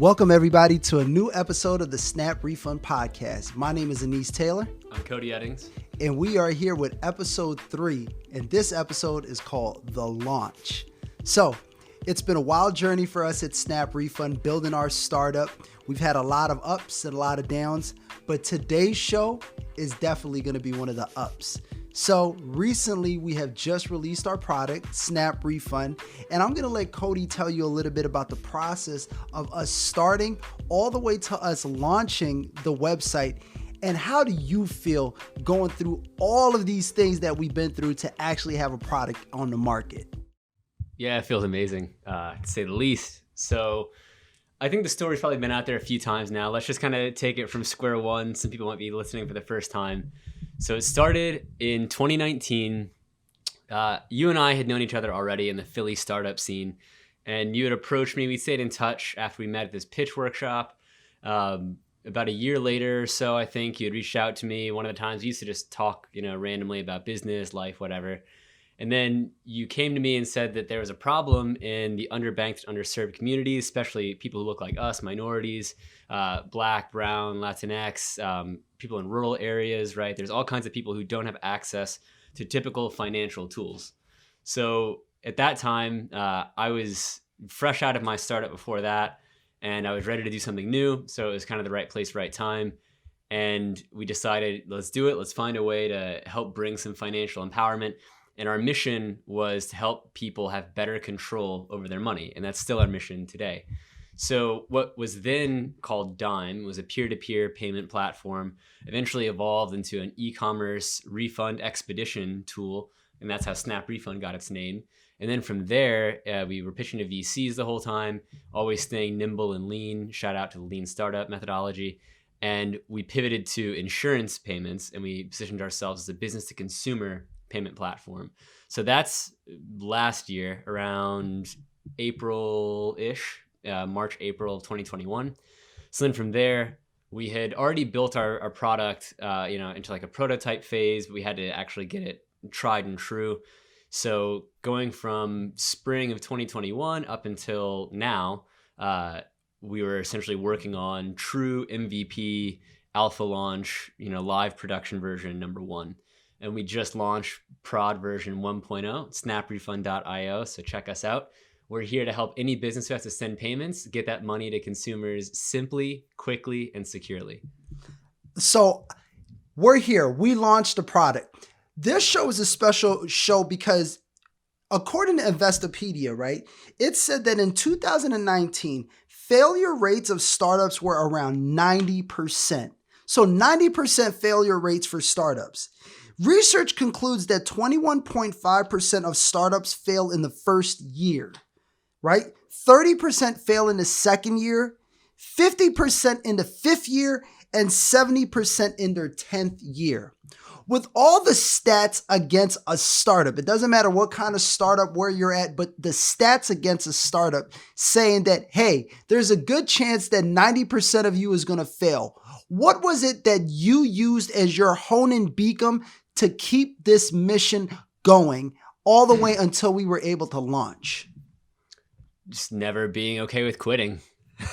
Welcome everybody to a new episode of the SnapRefund Podcast. My name is Anise Taylor. I'm Cody Eddings. And we are here with episode 3. And this episode is called The Launch. So it's been a wild journey for us at SnapRefund building our startup. We've had a lot of ups and a lot of downs, but today's show is definitely going to be one of the ups. So recently we have just released our product, SnapRefund, and I'm going to let Cody tell you a little bit about the process of us starting all the way to us launching the website. And how do you feel going through all of these things that we've been through to actually have a product on the market? Yeah, it feels amazing, to say the least. So I think the story's probably been out there a few times now. Let's just kind of take it from square one. Some people might be listening for the first time. So it started in 2019. You and I had known each other already in the Philly startup scene, and you had approached me. We stayed in touch after we met at this pitch workshop. About a year later or so, I think you had reached out to me. One of the times we used to just talk, randomly about business, life, whatever. And then you came to me and said that there was a problem in the underbanked, underserved communities, especially people who look like us, minorities, Black, Brown, Latinx, people in rural areas, right? There's all kinds of people who don't have access to typical financial tools. So at that time, I was fresh out of my startup before that, and I was ready to do something new. So it was kind of the right place, right time. And we decided, let's do it. Let's find a way to help bring some financial empowerment. And our mission was to help people have better control over their money. And that's still our mission today. So what was then called Dime was a peer-to-peer payment platform, eventually evolved into an e-commerce refund expedition tool. And that's how SnapRefund got its name. And then from there, we were pitching to VCs the whole time, always staying nimble and lean. Shout out to the lean startup methodology. And we pivoted to insurance payments, and we positioned ourselves as a business-to-consumer payment platform. So that's last year, around April-ish, March, April of 2021. So then from there, we had already built our product, into like a prototype phase, but we had to actually get it tried and true. So going from spring of 2021 up until now, we were essentially working on true MVP alpha launch, live production version number 1. And we just launched prod version 1.0, SnapRefund.io. So check us out. We're here to help any business who has to send payments get that money to consumers simply, quickly, and securely. So we're here. We launched the product. This show is a special show because according to Investopedia, right, it said that in 2019, failure rates of startups were around 90%. So 90% failure rates for startups. Research concludes that 21.5% of startups fail in the first year, right? 30% fail in the second year, 50% in the 5th year, and 70% in their 10th year. With all the stats against a startup, it doesn't matter what kind of startup, where you're at, but the stats against a startup saying that, hey, there's a good chance that 90% of you is going to fail. What was it that you used as your honing beacon to keep this mission going all the way until we were able to launch? Just never being okay with quitting.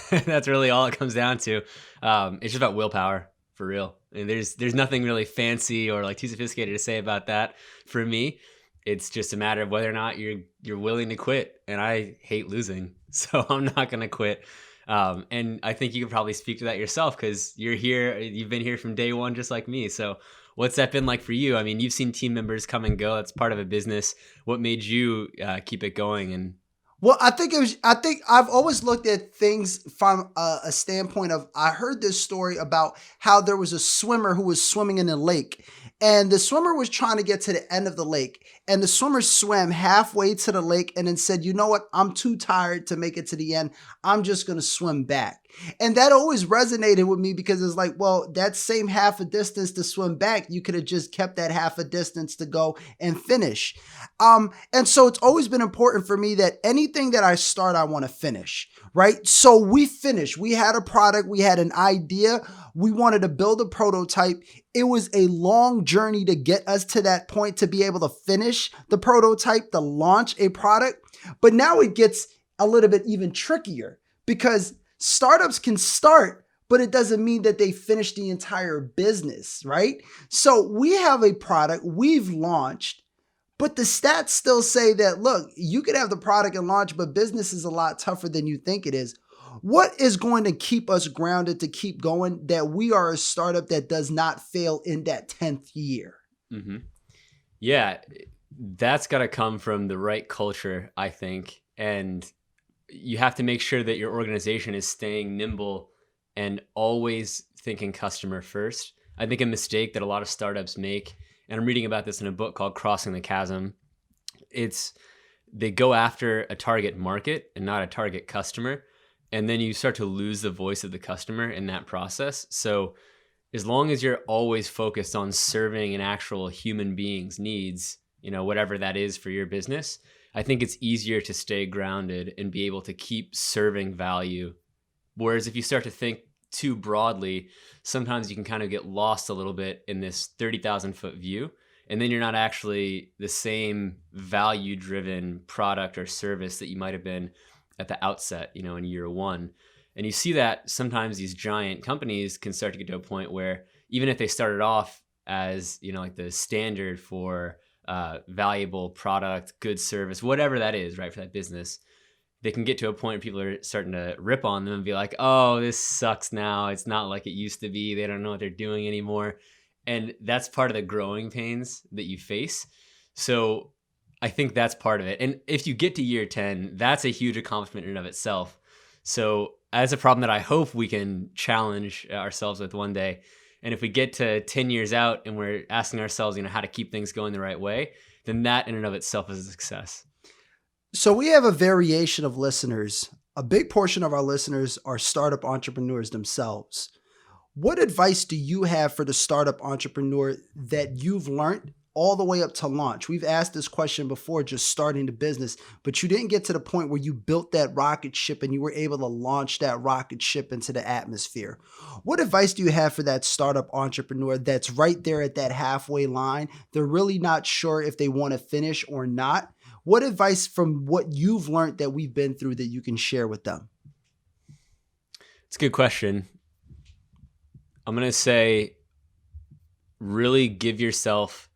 That's really all it comes down to. It's just about willpower, for real. And there's nothing really fancy or like too sophisticated to say about that for me. It's just a matter of whether or not you're willing to quit. And I hate losing, so I'm not going to quit. And I think you could probably speak to that yourself because you're here. You've been here from day one, just like me. So what's that been like for you? I mean, you've seen team members come and go. That's part of a business. What made you keep it going? Well, I think I've always looked at things from a standpoint of, I heard this story about how there was a swimmer who was swimming in a lake, and the swimmer was trying to get to the end of the lake, and the swimmer swam halfway to the lake and then said, you know what? I'm too tired to make it to the end. I'm just going to swim back. And that always resonated with me because it's like, well, that same half a distance to swim back, you could have just kept that half a distance to go and finish. And so it's always been important for me that anything that I start, I want to finish, right? So we finished. We had a product. We had an idea. We wanted to build a prototype. It was a long journey to get us to that point to be able to finish the prototype, to launch a product. But now it gets a little bit even trickier because Startups can start, but it doesn't mean that they finish the entire business, right? So we have a product we've launched, but the stats still say that, look, you could have the product and launch, but business is a lot tougher than you think it is. What is going to keep us grounded to keep going, that we are a startup that does not fail in that 10th year? Mm-hmm. Yeah, that's got to come from the right culture, I think. And you have to make sure that your organization is staying nimble and always thinking customer first. I think a mistake that a lot of startups make, and I'm reading about this in a book called Crossing the Chasm, they go after a target market and not a target customer. And then you start to lose the voice of the customer in that process. So as long as you're always focused on serving an actual human being's needs, whatever that is for your business, I think it's easier to stay grounded and be able to keep serving value. Whereas if you start to think too broadly, sometimes you can kind of get lost a little bit in this 30,000 foot view. And then you're not actually the same value driven product or service that you might have been at the outset, in year one. And you see that sometimes these giant companies can start to get to a point where even if they started off as, like the standard for valuable product, good service, whatever that is, right, for that business, they can get to a point where people are starting to rip on them and be like, oh, this sucks now. It's not like it used to be. They don't know what they're doing anymore. And that's part of the growing pains that you face. So I think that's part of it. And if you get to year 10, that's a huge accomplishment in and of itself. So that's a problem that I hope we can challenge ourselves with one day. And if we get to 10 years out and we're asking ourselves, how to keep things going the right way, then that in and of itself is a success. So we have a variation of listeners. A big portion of our listeners are startup entrepreneurs themselves. What advice do you have for the startup entrepreneur that you've learned all the way up to launch? We've asked this question before, just starting the business, but you didn't get to the point where you built that rocket ship and you were able to launch that rocket ship into the atmosphere. What advice do you have for that startup entrepreneur that's right there at that halfway line? They're really not sure if they want to finish or not. What advice from what you've learned that we've been through that you can share with them? It's a good question. I'm going to say, really give yourself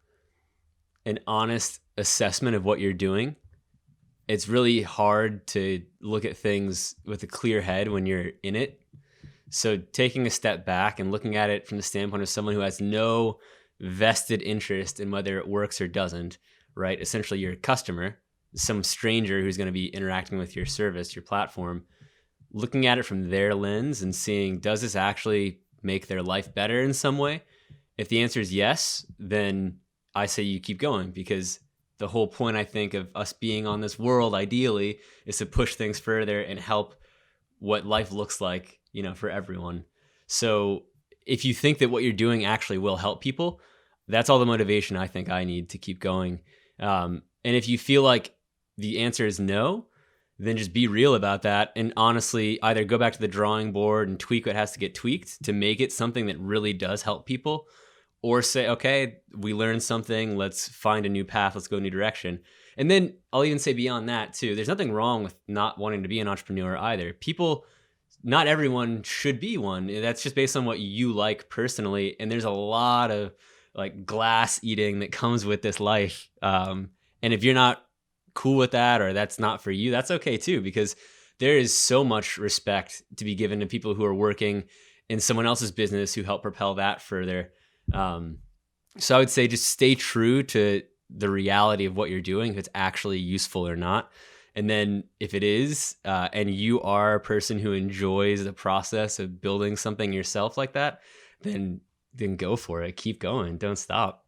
an honest assessment of what you're doing. It's really hard to look at things with a clear head when you're in it. So taking a step back and looking at it from the standpoint of someone who has no vested interest in whether it works or doesn't, right? Essentially, you're a customer, some stranger who's going to be interacting with your service, your platform, looking at it from their lens and seeing, does this actually make their life better in some way? If the answer is yes, then I say you keep going, because the whole point, I think, of us being on this world ideally is to push things further and help what life looks like, for everyone. So if you think that what you're doing actually will help people, that's all the motivation I think I need to keep going. And if you feel like the answer is no, then just be real about that. And honestly, either go back to the drawing board and tweak what has to get tweaked to make it something that really does help people, or say, okay, we learned something, let's find a new path, let's go a new direction. And then I'll even say beyond that too, there's nothing wrong with not wanting to be an entrepreneur either. Not everyone should be one. That's just based on what you like personally. And there's a lot of like glass eating that comes with this life. And if you're not cool with that, or that's not for you, that's okay too, because there is so much respect to be given to people who are working in someone else's business who help propel that further. So I would say just stay true to the reality of what you're doing, if it's actually useful or not. And then if it is, and you are a person who enjoys the process of building something yourself like that, then go for it. Keep going. Don't stop.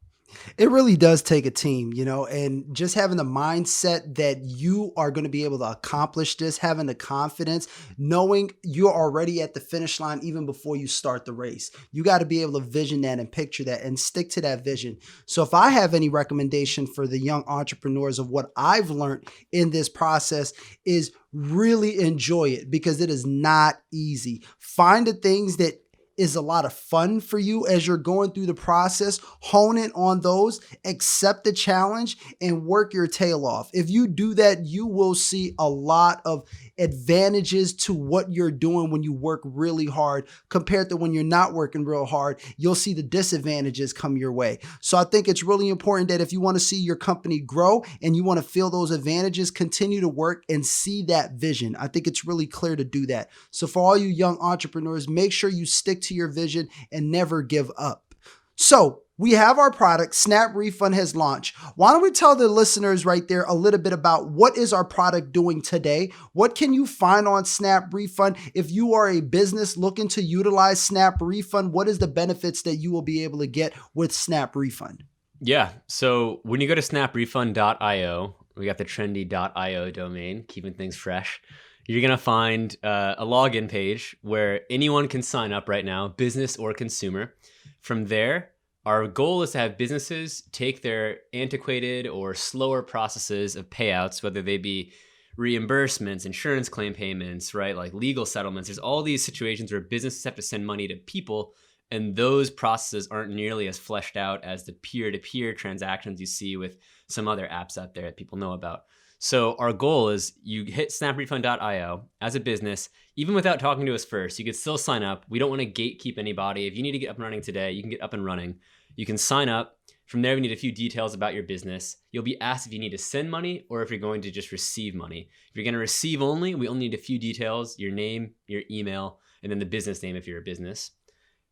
It really does take a team, and just having the mindset that you are going to be able to accomplish this, having the confidence, knowing you're already at the finish line even before you start the race. You got to be able to vision that and picture that and stick to that vision. So if I have any recommendation for the young entrepreneurs of what I've learned in this process is really enjoy it, because it is not easy. Find the things that is a lot of fun for you as you're going through the process, hone in on those, accept the challenge, and work your tail off. If you do that, you will see a lot of advantages to what you're doing when you work really hard compared to when you're not working real hard. You'll see the disadvantages come your way. So I think it's really important that if you want to see your company grow and you want to feel those advantages, continue to work and see that vision. I think it's really clear to do that. So for all you young entrepreneurs, make sure you stick to your vision and never give up. So we have our product. SnapRefund has launched. Why don't we tell the listeners right there a little bit about what is our product doing today? What can you find on SnapRefund? If you are a business looking to utilize SnapRefund, what is the benefits that you will be able to get with SnapRefund? Yeah. So when you go to SnapRefund.io, we got the trendy.io domain, keeping things fresh. You're going to find a login page where anyone can sign up right now, business or consumer. From there, our goal is to have businesses take their antiquated or slower processes of payouts, whether they be reimbursements, insurance claim payments, right? Like legal settlements. There's all these situations where businesses have to send money to people, and those processes aren't nearly as fleshed out as the peer-to-peer transactions you see with some other apps out there that people know about. So our goal is you hit SnapRefund.io as a business, even without talking to us first, you could still sign up. We don't want to gatekeep anybody. If you need to get up and running today, you can get up and running. You can sign up. From there, we need a few details about your business. You'll be asked if you need to send money or if you're going to just receive money. If you're going to receive only, we only need a few details, your name, your email, and then the business name if you're a business.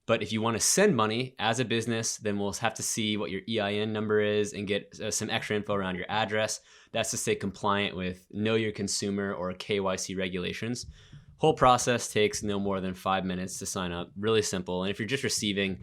But if you want to send money as a business, then we'll have to see what your EIN number is and get some extra info around your address. That's to stay compliant with Know Your Consumer or KYC regulations. Whole process takes no more than 5 minutes to sign up. Really simple. And if you're just receiving,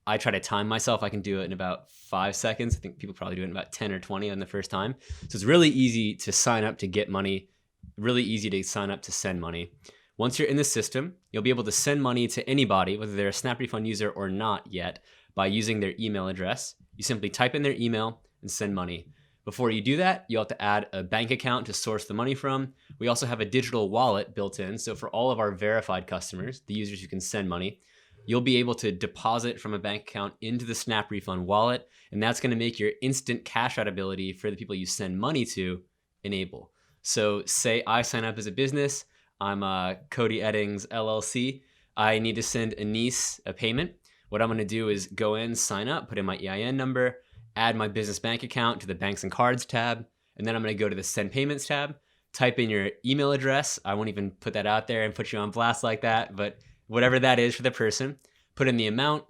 I try to time myself. I can do it in about 5 seconds. I think people probably do it in about 10 or 20 on the first time. So it's really easy to sign up to get money, really easy to sign up to send money. Once you're in the system, you'll be able to send money to anybody, whether they're a SnapRefund user or not yet, by using their email address. You simply type in their email and send money. Before you do that, you'll have to add a bank account to source the money from. We also have a digital wallet built in. So for all of our verified customers, the users who can send money, you'll be able to deposit from a bank account into the SnapRefund wallet. And that's going to make your instant cash out ability for the people you send money to enable. So say I sign up as a business. I'm Cody Eddings, LLC. I need to send a niece a payment. What I'm going to do is go in, sign up, put in my EIN number, add my business bank account to the Banks and Cards tab, and then I'm going to go to the Send Payments tab, type in your email address. I won't even put that out there and put you on blast like that, but whatever that is for the person, put in the amount.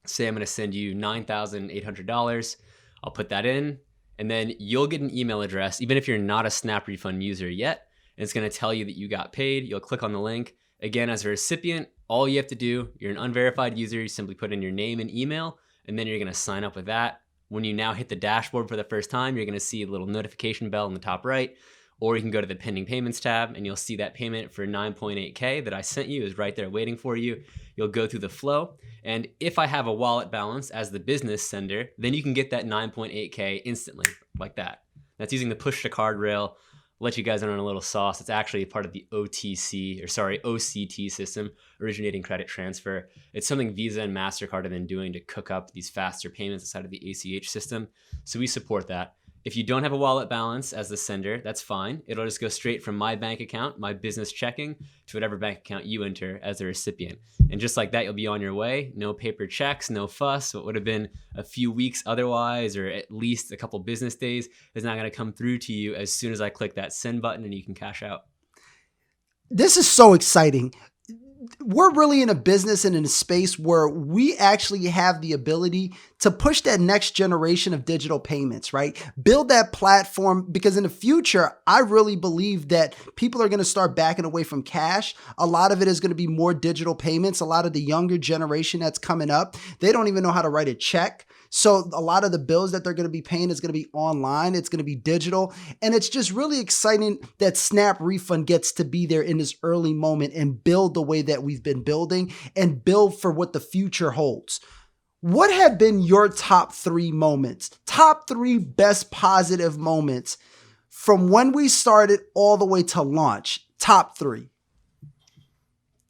Say I'm going to send you $9,800. I'll put that in, and then you'll get an email address, even if you're not a SnapRefund user yet. And it's going to tell you that you got paid. You'll click on the link. Again, as a recipient, all you have to do, you're an unverified user, you simply put in your name and email, and then you're going to sign up with that. When you now hit the dashboard for the first time, you're going to see a little notification bell in the top right, or you can go to the pending payments tab and you'll see that payment for $9.8K that I sent you is right there waiting for you. You'll go through the flow. And if I have a wallet balance as the business sender, then you can get that 9.8K instantly like that. That's using the push to card rail. Let you guys in on a little sauce. It's actually part of the OCT system, originating credit transfer. It's something Visa and MasterCard have been doing to cook up these faster payments inside of the ACH system. So we support that. If you don't have a wallet balance as the sender, that's fine. It'll just go straight from my bank account, my business checking, to whatever bank account you enter as the recipient. And just like that, you'll be on your way. No paper checks, no fuss. What would have been a few weeks otherwise, or at least a couple business days, is not going to come through to you as soon as I click that send button and you can cash out. This is so exciting. We're really in a business and in a space where we actually have the ability to push that next generation of digital payments, right? Build that platform, because in the future, I really believe that people are going to start backing away from cash. A lot of it is going to be more digital payments. A lot of the younger generation that's coming up, they don't even know how to write a check. So a lot of the bills that they're going to be paying is going to be online. It's going to be digital. And it's just really exciting that SnapRefund gets to be there in this early moment and build the way that we've been building and build for what the future holds. What have been your top 3 moments, top 3 best positive moments from when we started all the way to launch? Top 3.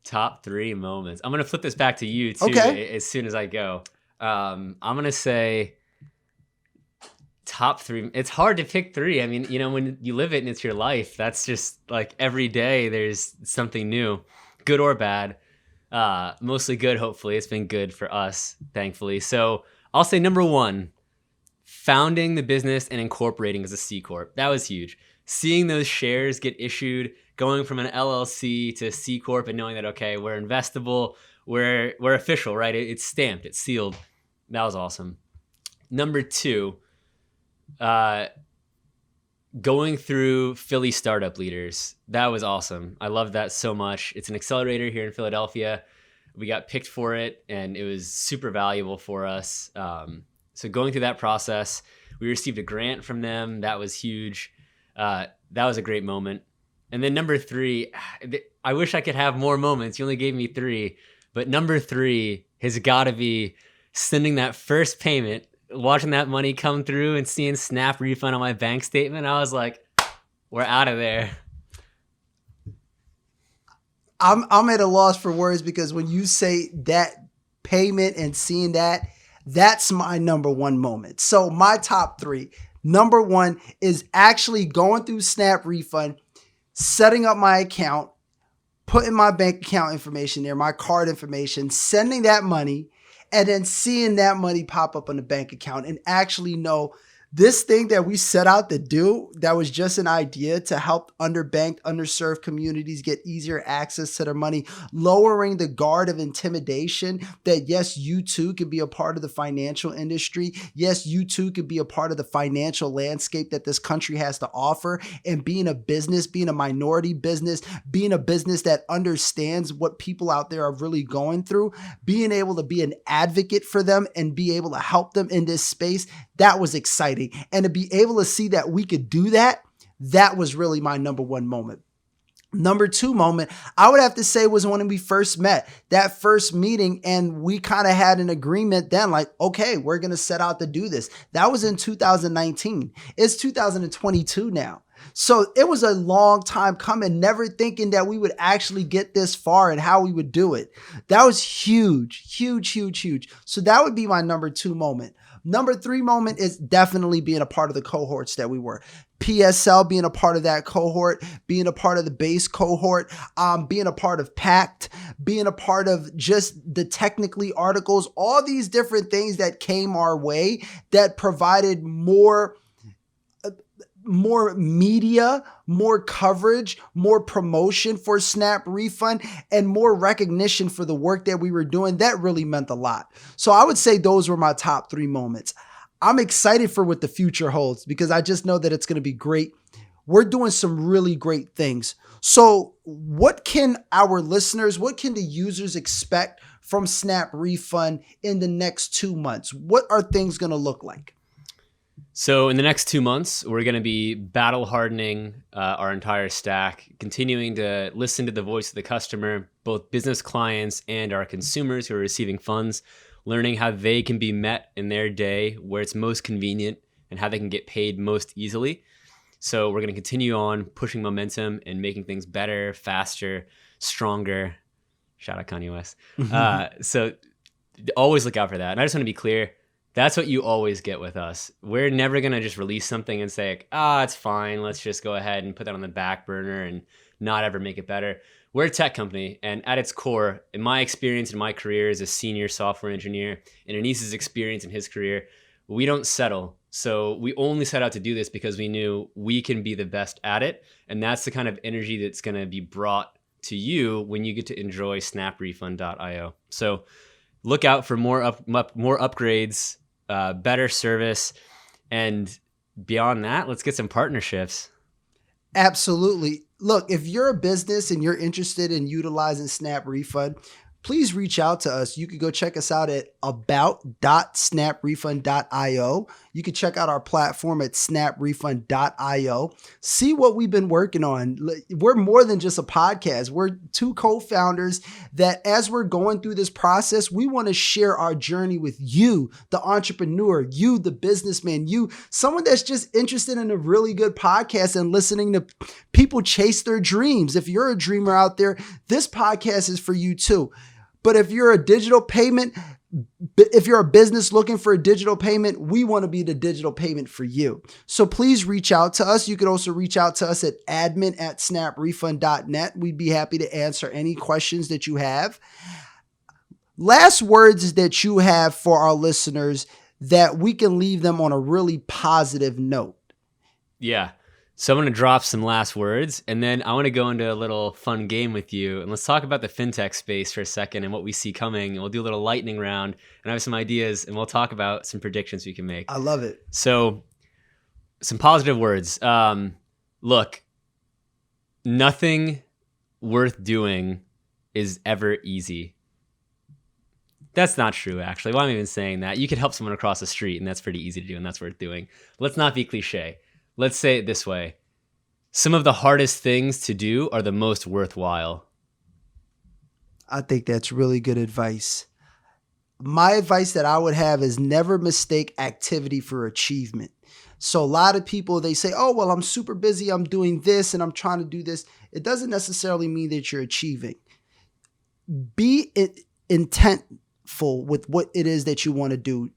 Top 3 moments. I'm going to flip this back to you too, okay, as soon as I go. I'm going to say Top three. It's hard to pick three. I mean, when you live it and it's your life, that's just like every day there's something new, good or bad. Mostly good, hopefully. It's been good for us, thankfully. So I'll say number one, founding the business and incorporating as a C Corp. That was huge. Seeing those shares get issued, going from an LLC to C Corp and knowing that, okay, we're investable, we're official, right? It's stamped, it's sealed. That was awesome. Number two, going through Philly Startup Leaders. That was awesome. I loved that so much. It's an accelerator here in Philadelphia. We got picked for it, and it was super valuable for us. So going through that process, we received a grant from them. That was huge. That was a great moment. And then number three, I wish I could have more moments. You only gave me three. But number three has got to be sending that first payment, watching that money come through and seeing SnapRefund on my bank statement. I was like, we're out of there. I'm at a loss for words, because when you say that payment and seeing that, that's my number one moment. So my top three, number one is actually going through SnapRefund, setting up my account, putting my bank account information there, my card information, sending that money, and then seeing that money pop up on the bank account and actually know this thing that we set out to do, that was just an idea to help underbanked, underserved communities get easier access to their money, lowering the guard of intimidation that, yes, you too can be a part of the financial industry. Yes, you too can be a part of the financial landscape that this country has to offer. And being a business, being a minority business, being a business that understands what people out there are really going through, being able to be an advocate for them and be able to help them in this space, that was exciting. And to be able to see that we could do that, that was really my number one moment. Number two moment, I would have to say, was when we first met, that first meeting, and we kind of had an agreement then, like, okay, we're going to set out to do this. That was in 2019. It's 2022 now. So it was a long time coming, never thinking that we would actually get this far and how we would do it. That was huge, huge, huge, huge. So that would be my number two moment. Number three moment is definitely being a part of the cohorts that we were. PSL, being a part of that cohort, being a part of the base cohort, being a part of PACT, being a part of just the technically articles, all these different things that came our way that provided more media, more coverage, more promotion for SnapRefund, and more recognition for the work that we were doing. That really meant a lot. So I would say those were my top three moments. I'm excited for what the future holds, because I just know that it's going to be great. We're doing some really great things. So what can our listeners, what can the users expect from SnapRefund in the next 2 months? What are things going to look like? So in the next 2 months, we're going to be battle hardening our entire stack, continuing to listen to the voice of the customer, both business clients and our consumers who are receiving funds, learning how they can be met in their day where it's most convenient and how they can get paid most easily. So we're going to continue on pushing momentum and making things better, faster, stronger. Shout out Kanye West. So always look out for that. And I just want to be clear. That's what you always get with us. We're never going to just release something and say, it's fine. Let's just go ahead and put that on the back burner and not ever make it better. We're a tech company, and at its core, in my experience in my career as a senior software engineer, and Anis's experience in his career, we don't settle. So we only set out to do this because we knew we can be the best at it. And that's the kind of energy that's going to be brought to you when you get to enjoy SnapRefund.io. So look out for more upgrades, better service, and beyond that, let's get some partnerships. Absolutely. Look, if you're a business and you're interested in utilizing SnapRefund, please reach out to us. You can go check us out at about.snaprefund.io. You can check out our platform at snaprefund.io. See what we've been working on. We're more than just a podcast. We're two co-founders that, as we're going through this process, we want to share our journey with you, the entrepreneur, you, the businessman, you, someone that's just interested in a really good podcast and listening to people chase their dreams. If you're a dreamer out there, this podcast is for you too. But if you're a digital payment if you're a business looking for a digital payment, we want to be the digital payment for you. So please reach out to us. You can also reach out to us at admin@snaprefund.net. We'd be happy to answer any questions that you have. Last words that you have for our listeners that we can leave them on a really positive note. Yeah. So I'm going to drop some last words, and then I want to go into a little fun game with you. And let's talk about the fintech space for a second and what we see coming. And we'll do a little lightning round, and I have some ideas, and we'll talk about some predictions we can make. I love it. So some positive words. Look, nothing worth doing is ever easy. That's not true, actually. Why am I even saying that? You could help someone across the street, and that's pretty easy to do, and that's worth doing. Let's not be cliche. Let's say it this way. Some of the hardest things to do are the most worthwhile. I think that's really good advice. My advice that I would have is never mistake activity for achievement. So a lot of people, they say, oh, well, I'm super busy. I'm doing this and I'm trying to do this. It doesn't necessarily mean that you're achieving. Be intentful with what it is that you want to do.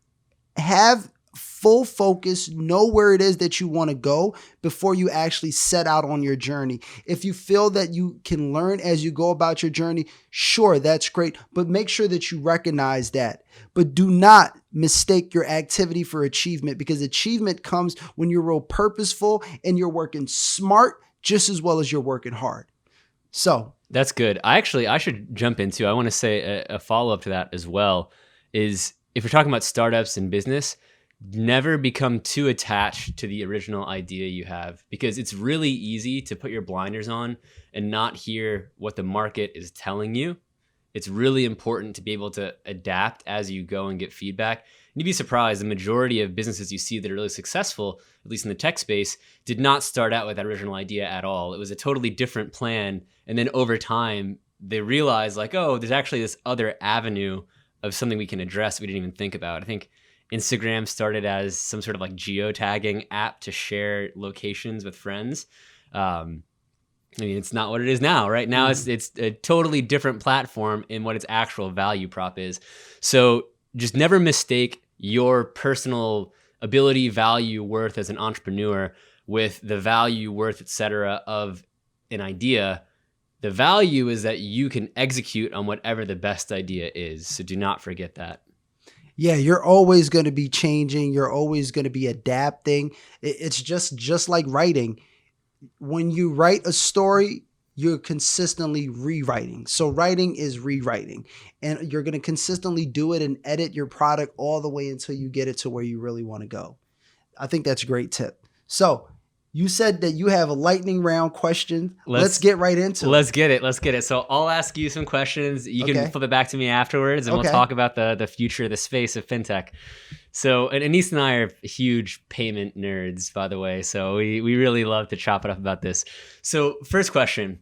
Have full focus, know where it is that you want to go before you actually set out on your journey. If you feel that you can learn as you go about your journey, sure, that's great, but make sure that you recognize that. But do not mistake your activity for achievement, because achievement comes when you're real purposeful and you're working smart just as well as you're working hard. So that's good. I should jump into, I want to say a follow-up to that as well, is if you're talking about startups and business, never become too attached to the original idea you have, because it's really easy to put your blinders on and not hear what the market is telling you. It's really important to be able to adapt as you go and get feedback. And you'd be surprised, the majority of businesses you see that are really successful, at least in the tech space, did not start out with that original idea at all. It was a totally different plan. And then over time, they realized like, oh, there's actually this other avenue of something we can address we didn't even think about. I think Instagram started as some sort of like geotagging app to share locations with friends. I mean, it's not what it is now, right? Now it's a totally different platform in what its actual value prop is. So just never mistake your personal ability, value, worth as an entrepreneur with the value, worth, etc. of an idea. The value is that you can execute on whatever the best idea is. So do not forget that. Yeah, you're always going to be changing. You're always going to be adapting. It's just like writing. When you write a story, you're consistently rewriting. So writing is rewriting, and you're going to consistently do it and edit your product all the way until you get it to where you really want to go. I think that's a great tip. So you said that you have a lightning round question. Let's get right into it. Let's get it. So I'll ask you some questions. You can flip it back to me afterwards, and we'll talk about the future, the space of fintech. So, and Anise and I are huge payment nerds, by the way. So we really love to chop it up about this. So first question,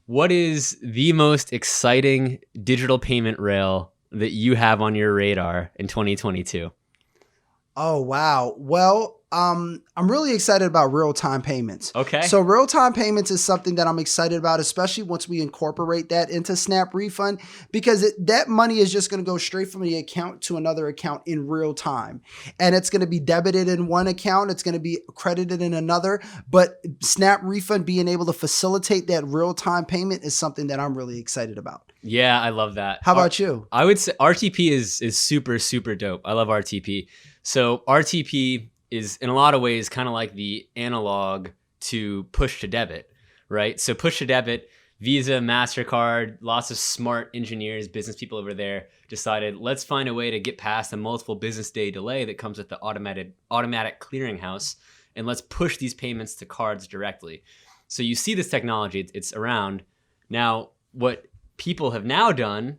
what is the most exciting digital payment rail that you have on your radar in 2022? Oh, wow. Well, I'm really excited about real-time payments. Okay. So real-time payments is something that I'm excited about, especially once we incorporate that into SnapRefund, because that money is just going to go straight from the account to another account in real time. And it's going to be debited in one account. It's going to be credited in another. But SnapRefund being able to facilitate that real-time payment is something that I'm really excited about. Yeah, I love that. How about you? I would say RTP is super, super dope. I love RTP. So RTP is in a lot of ways kind of like the analog to push to debit, right? So push to debit, Visa, MasterCard, lots of smart engineers, business people over there decided, let's find a way to get past the multiple business day delay that comes with the automatic clearinghouse, and let's push these payments to cards directly. So you see this technology, it's around. Now, what people have now done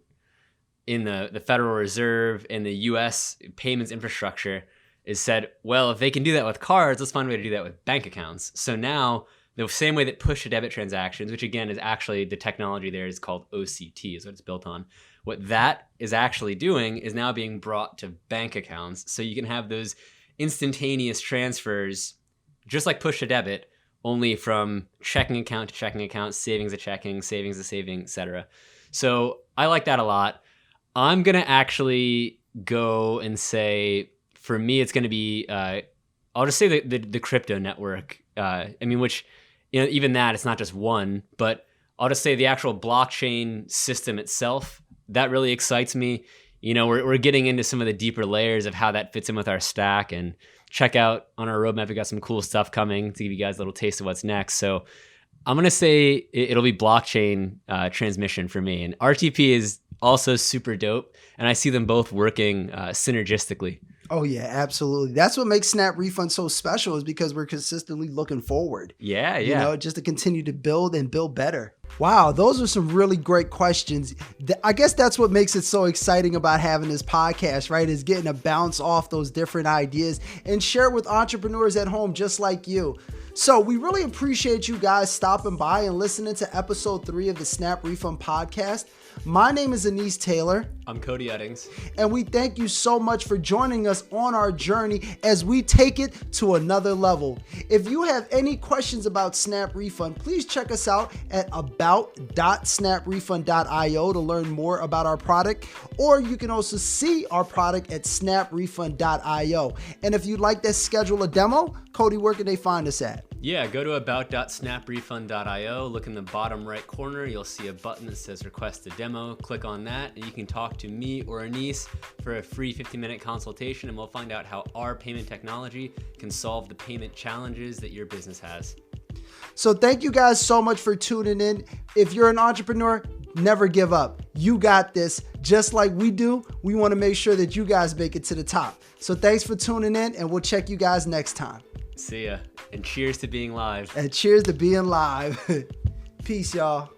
in the Federal Reserve and the US payments infrastructure is said, well, if they can do that with cards, let's find a way to do that with bank accounts. So now, the same way that push to debit transactions, which again is actually the technology there is called OCT, is what it's built on. What that is actually doing is now being brought to bank accounts. So you can have those instantaneous transfers, just like push to debit, only from checking account to checking account, savings to checking, savings to saving, etc. So I like that a lot. I'm going to actually go and say, for me, it's going to be, I'll just say the crypto network. Which, even that, it's not just one, but I'll just say the actual blockchain system itself, that really excites me. We're getting into some of the deeper layers of how that fits in with our stack, and check out on our roadmap, we got some cool stuff coming to give you guys a little taste of what's next. So I'm going to say it'll be blockchain transmission for me. And RTP is also super dope, and I see them both working synergistically. Oh, yeah, absolutely. That's what makes SnapRefund so special, is because we're consistently looking forward. Yeah. Just to continue to build and build better. Wow, those are some really great questions. I guess that's what makes it so exciting about having this podcast, right? Is getting to bounce off those different ideas and share it with entrepreneurs at home just like you. So we really appreciate you guys stopping by and listening to episode 3 of the SnapRefund Podcast. My name is Anise Taylor. I'm Cody Eddings. And we thank you so much for joining us on our journey as we take it to another level. If you have any questions about SnapRefund, please check us out at about.snaprefund.io to learn more about our product, or you can also see our product at snaprefund.io. And if you'd like to schedule a demo, Cody, where can they find us at? Yeah, go to about.snaprefund.io. Look in the bottom right corner. You'll see a button that says request a demo. Click on that, and you can talk to me or Anise for a free 15-minute consultation, and we'll find out how our payment technology can solve the payment challenges that your business has. So thank you guys so much for tuning in. If you're an entrepreneur, never give up. You got this. Just like we do, we want to make sure that you guys make it to the top. So thanks for tuning in, and we'll check you guys next time. See ya. And cheers to being live. And cheers to being live. Peace, y'all.